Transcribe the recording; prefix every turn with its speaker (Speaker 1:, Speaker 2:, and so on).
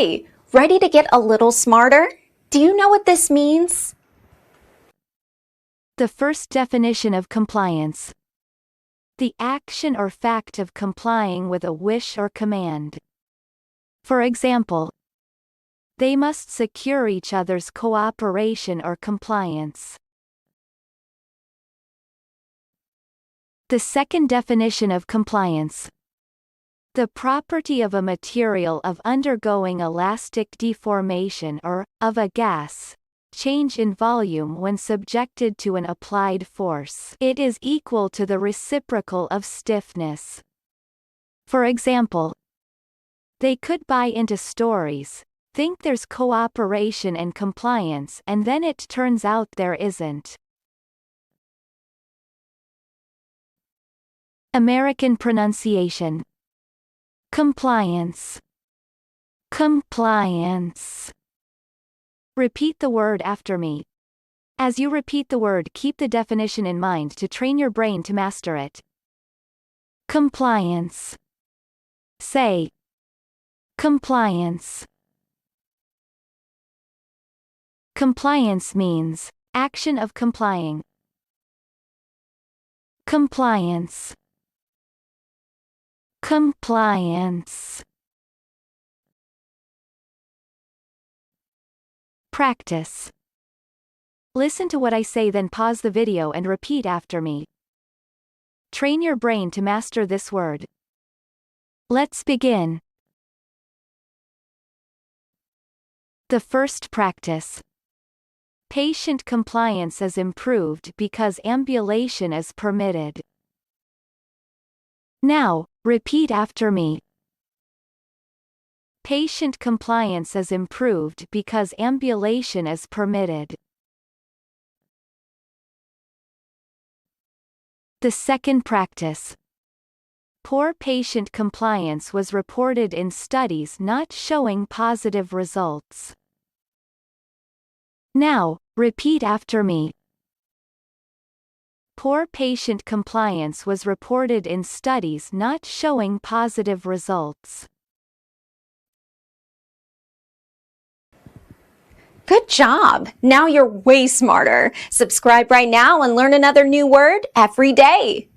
Speaker 1: Hi, ready to get a little smarter? Do you know what this means?
Speaker 2: The first definition of compliance. The action or fact of complying with a wish or command. For example, they must secure each other's cooperation or compliance. The second definition of compliance. The property of a material of undergoing elastic deformation or, of a gas, change in volume when subjected to an applied force. It is equal to the reciprocal of stiffness. For example, they could buy into stories, think there's cooperation and compliance, and then it turns out there isn't. American pronunciation. Compliance. Compliance. Repeat the word after me. As you repeat the word, keep the definition in mind to train your brain to master it. Compliance. Say. Compliance. Compliance means action of complying. Compliance. Compliance. Practice. Listen to what I say, then pause the video and repeat after me. Train your brain to master this word. Let's begin. The first practice. Patient compliance is improved because ambulation is permitted. Now, repeat after me. Patient compliance is improved because ambulation is permitted. The second practice. Poor patient compliance was reported in studies not showing positive results. Now, repeat after me. Poor patient compliance was reported in studies not showing positive results.
Speaker 1: Good job! Now you're way smarter. Subscribe right now and learn another new word every day.